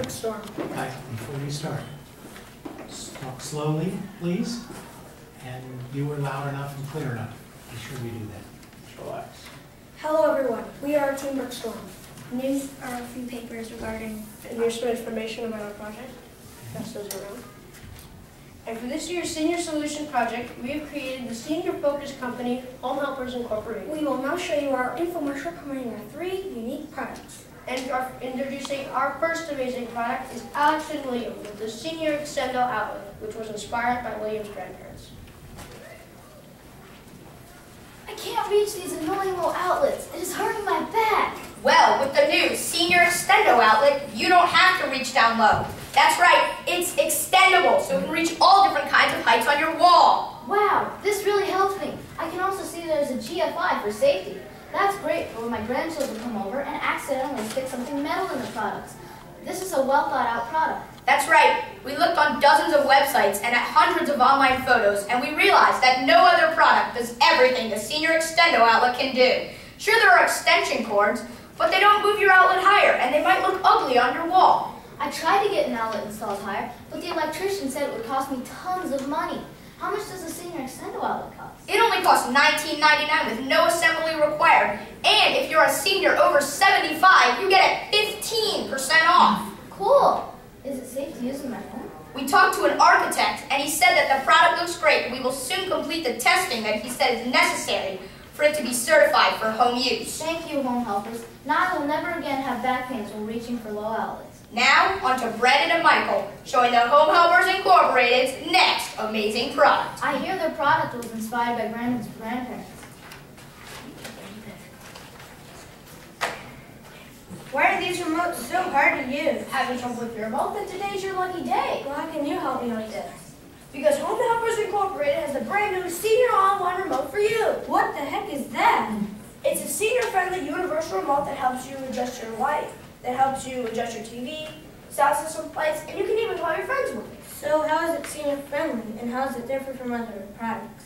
Bookstore. Hi, before we start, talk slowly, please, and you were loud enough and clear enough. Be sure we do that. Relax. Hello everyone, we are Team Bookstore. These are a few papers regarding some information about our project. Pass those around. And for this year's Senior Solution Project, we have created the senior-focused company, Home Helpers Incorporated. We will now show you our infomercial promoting our 3 unique products. And introducing our first amazing product is Alex and William with the Senior Extendo Outlet, which was inspired by William's grandparents. I can't reach these annoying little outlets. It is hurting my back. Well, with the new Senior Extendo Outlet, you don't have to reach down low. That's right, it's extendable, so it can reach all different kinds of heights on your wall. Wow, this really helps me. I can also see there's a GFI for safety. That's great for when my grandchildren come over and accidentally stick something metal in the products. This is a well thought out product. That's right. We looked on dozens of websites and at hundreds of online photos, and we realized that no other product does everything the Senior Extendo Outlet can do. Sure, there are extension cords, but they don't move your outlet higher, and they might look ugly on your wall. I tried to get an outlet installed higher, but the electrician said it would cost me tons of money. How much does a Senior Extendo Outlet cost? It only costs $19.99 with no assembly required, and if you're a senior over 75, you get it 15% off. Cool. Is it safe to use in my home? We talked to an architect, and he said that the product looks great, and we will soon complete the testing that he said is necessary for it to be certified for home use. Thank you, Home Helpers. Now I will never again have back pains while reaching for low outlets. Now, on to Brandon and Michael, showing the Home Helpers Incorporated's next amazing product. I hear their product was inspired by Brandon's grandparents. Why are these remotes so hard to use? Having trouble with your remote? Then today's your lucky day. Well, how can you help me with this? Because Home Helpers Incorporated has the brand new Senior All-in-One Remote for you. What the heck is that? It's a senior-friendly universal remote that helps you adjust your light, that helps you adjust your TV, sound system lights, and you can even call your friends with it. So how is it senior-friendly, and how is it different from other products?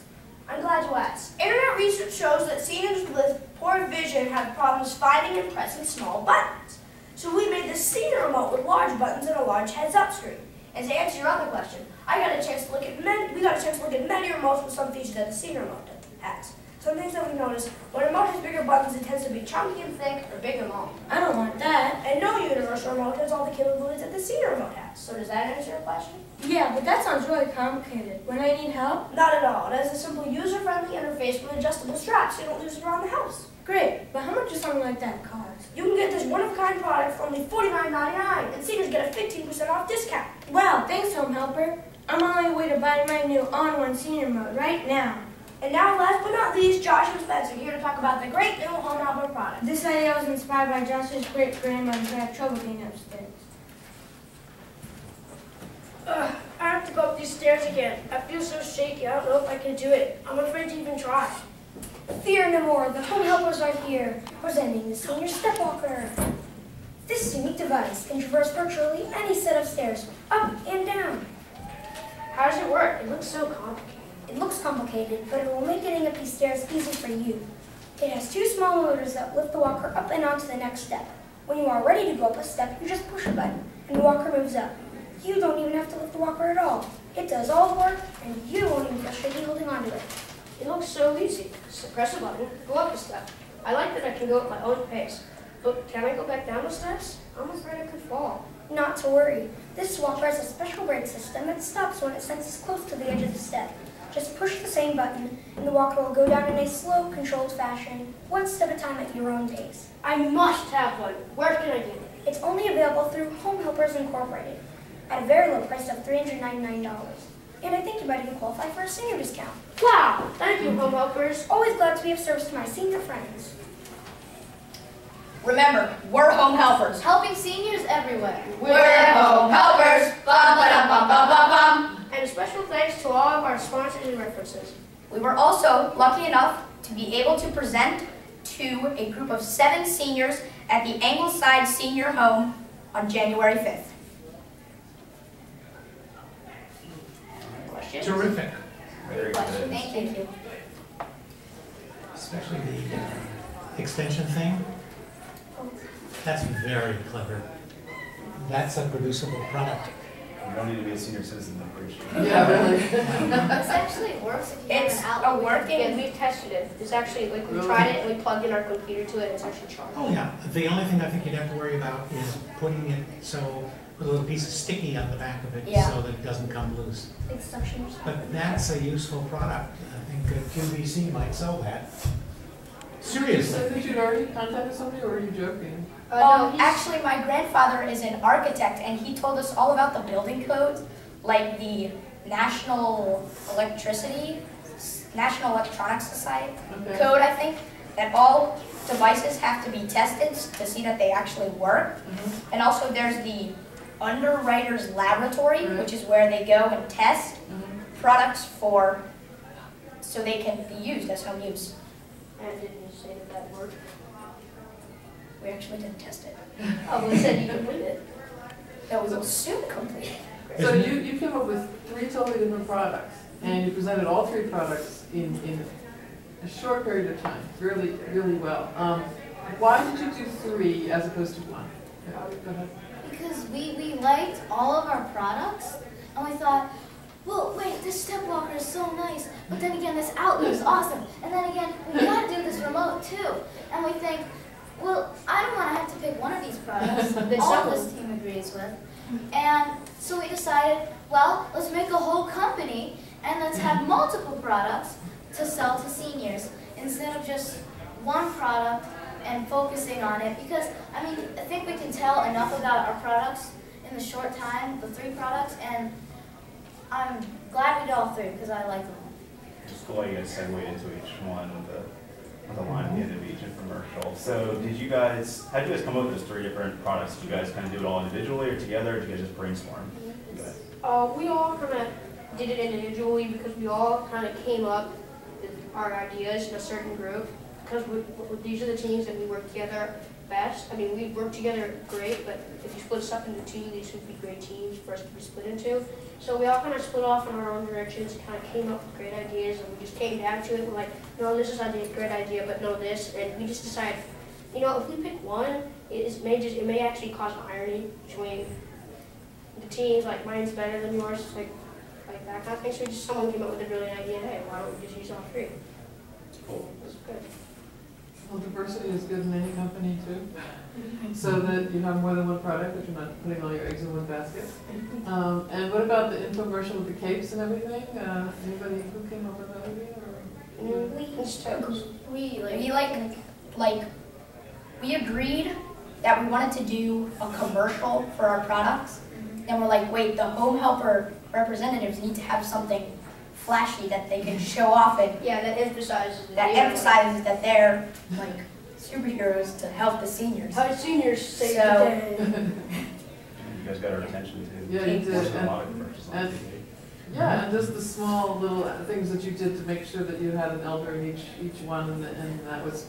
I'm glad you asked. Internet research shows that seniors with poor vision have problems finding and pressing small buttons. So we made this senior remote with large buttons and a large heads-up screen. And to answer your other question, we got a chance to look at many remotes with some features that the senior remote has. Some things that we noticed, when a remote has bigger buttons, it tends to be chunky and thick or big and long. I don't want that. And no universal remote has all the capabilities that the senior remote has. So does that answer your question? Yeah, but that sounds really complicated. When I need help? Not at all. It has a simple user-friendly interface with adjustable straps so you don't lose it around the house. Great, but how much does something like that cost? You can get this one-of-a-kind product for only $49.99, and seniors get a 15% off discount. Wow, thanks, Home Helper. I'm on my way to buy my new all-in-one senior remote right now. And now, last but not least, Josh and Spencer here to talk about the great new Home Helper product. This idea was inspired by Josh's great-grandmother who had trouble getting upstairs. I have to go up these stairs again. I feel so shaky. I don't know if I can do it. I'm afraid to even try. Fear no more. The Home Helpers are here, presenting the Senior Step Walker. This unique device can traverse virtually any set of stairs, up and down. How does it work? It looks so complicated. It looks complicated, but it will make getting up these stairs easy for you. It has 2 small motors that lift the walker up and onto the next step. When you are ready to go up a step, you just push a button, and the walker moves up. You don't even have to lift the walker at all. It does all the work, and you won't even feel shaky holding onto it. It looks so easy. Just press a button, go up a step. I like that I can go at my own pace. But can I go back down the steps? I'm afraid I could fall. Not to worry. This walker has a special brake system that stops when it senses close to the edge of the step. Just push the same button, and the walker will go down in a slow, controlled fashion, one step at a time at your own pace. I must have one. Where can I get it? It's only available through Home Helpers Incorporated at a very low price of $399. And I think you might even qualify for a senior discount. Wow! Thank you, Home Helpers. Always glad to be of service to my senior friends. Remember, we're Home Helpers. Helping seniors everywhere. We're Home Helpers. Bum, ba-dum, bum, bum, bum, bum. And a special thanks to all of our sponsors and references. We were also lucky enough to be able to present to a group of 7 seniors at the Angleside Senior Home on January 5th. Questions? Terrific. Very good. Thank you. Especially the extension thing. That's very clever. that's a producible product. You don't need to be a senior citizen to appreciate it. Yeah, really. This actually works if you have It's an outlet. working, and we've tested it. It's actually, like, we tried it, and we plugged in our computer to it, and it's actually charged. Oh, yeah. The only thing I think you'd have to worry about is putting it so, with a little piece of sticky on the back of it Yeah. so that it doesn't come loose. Big suction or something. But that's a useful product. I think QVC might sell that. So Seriously. that you'd already contacted somebody, or are you joking? No, he's- Actually, my grandfather is an architect, and he told us all about the building codes, like the National Electronics Society Okay. code, I think, that all devices have to be tested to see that they actually work. Mhm. And also there's the Underwriters Laboratory, Right. which is where they go and test Mhm. products so they can be used as home use. And didn't you say that worked? We actually didn't test it. Oh, we said you completed it. That was soon complete. So you came up with 3 totally different products, and you presented all 3 products in a short period of time, really, really well. Why did you do 3 as opposed to 1? Yeah, go ahead. Because we liked all of our products, and we thought, well, wait, this step walker is so nice, but then again, this outlet is awesome, and then again, we gotta do this remote too. And we think, well, I don't want to have to pick one of these products that all this team agrees with. And so we decided, well, let's make a whole company, and let's have multiple products to sell to seniors, instead of just one product and focusing on it, because, I mean, I think we can tell enough about our products in the short time, the 3 products, and I'm glad we did all 3, because I like them all. It's cool how you guys segued into each one with a line at the end of each infomercial. So how did you guys come up with those 3 different products? Did you guys kind of do it all individually or together, or did you guys just brainstorm? We all kind of did it individually because we all kind of came up with our ideas in a certain group. Because these are the teams that we work together best. I mean, we work together great, but if you split us up into 2, these would be great teams for us to be split into. So we all kind of split off in our own directions, kind of came up with great ideas, and we just came down to it. We're like, no, this is a great idea, but no, this. And we just decided, you know, if we pick one, it may actually cause irony between the teams. Like, mine's better than yours, like that kind of thing. So someone came up with a brilliant idea. Hey, why don't we just use all 3? Cool. That's good. Well, diversity is good in any company too, so that you have more than one product, that you're not putting all your eggs in one basket. And what about the infomercial with the capes and everything? Anybody who came up with that idea? We agreed that we wanted to do a commercial for our products. And we're like, wait, the home helper representatives need to have something flashy that they can show off and Yeah, that emphasizes that they're like superheroes to help the seniors. How seniors say So- today. You guys got our attention too. Yeah, you did. Watched a lot of commercials on And- TV. Yeah, and just the small little things that you did to make sure that you had an elder in each one, and that was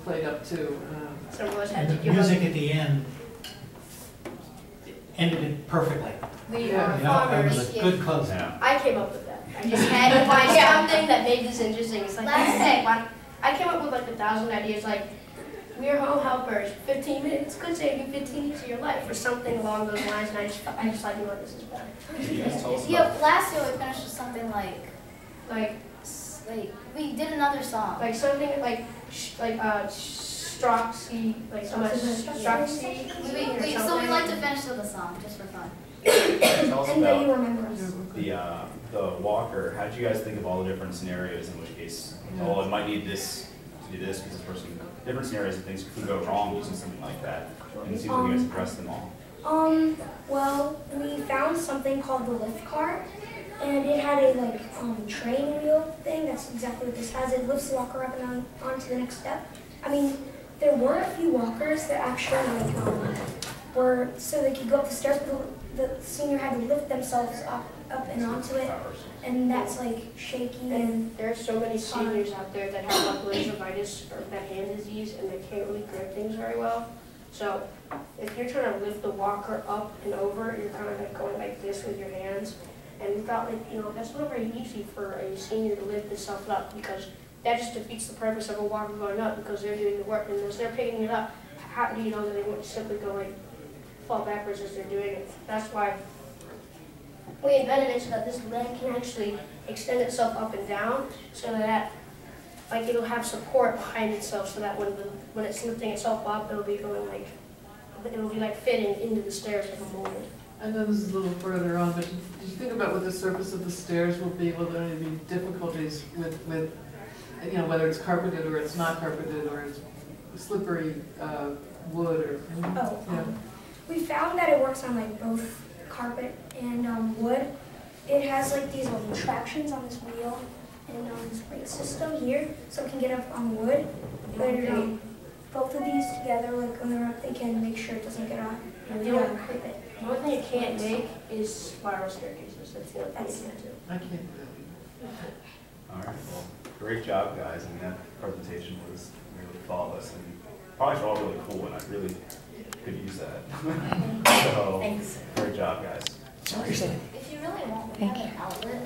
played up too. Some of us had And to the give up. music at the end ended it perfectly. We Yeah. are You know, it was farmers. a good closeout. Yeah. I came up with that. I just had to find something that made this interesting. It's like, hey, I came up with like 1,000 ideas, like, we are home helpers, 15 minutes could save you 15 minutes of your life, or something along those lines, and I just like, you know what, this is better. Can you guys tell us Yeah, about last year we finished with something like Like, we did another song. like something like, Stroxy, like so much Stroxy. So we like to finish with a song, just for fun. tell us And that you about remember us. the walker? How did you guys think of all the different scenarios in which case, oh, it might need this to do this because this person, different scenarios and things could go wrong using something like that. And it seems like you guys addressed them all. Well, we found something called the lift cart, and it had a train wheel thing. That's exactly what this has. It lifts the walker up and on to the next step. I mean, there were a few walkers that actually were so they could go up the stairs, but the senior had to lift themselves up and onto it, and that's like shaky. And there are so many seniors out there that have like gingivitis or that hand disease, and they can't really grip things very well. So if you're trying to lift the walker up and over, you're kind of like going like this with your hands. And we thought, like, you know, that's not very easy for a senior to lift itself up, because that just defeats the purpose of a walker going up, because they're doing the work. And as they're picking it up, how do you know that they won't simply go like fall backwards as they're doing it. That's why we invented it so that this leg can actually extend itself up and down, so that like it'll have support behind itself, so that when it's lifting itself up, it'll be going like fitting into the stairs like a mold. I know this is a little further on, but did you think about what the surface of the stairs will be? Will there be difficulties with you know, whether it's carpeted or it's not carpeted, or it's slippery wood or? Oh, we found that it works on like both carpet and wood. It has like these tractions on this wheel and this brake system here, so it can get up on wood. But both of these together, like when they're up, they can make sure it doesn't get on carpet. The only thing it can't make is spiral staircases. That's the only thing it can't do. I can't do All right, well, great job, guys. I mean, that presentation was really flawless and probably all really cool, and I really could use that. So, Thanks. great job, guys. If you really want, we have an outlet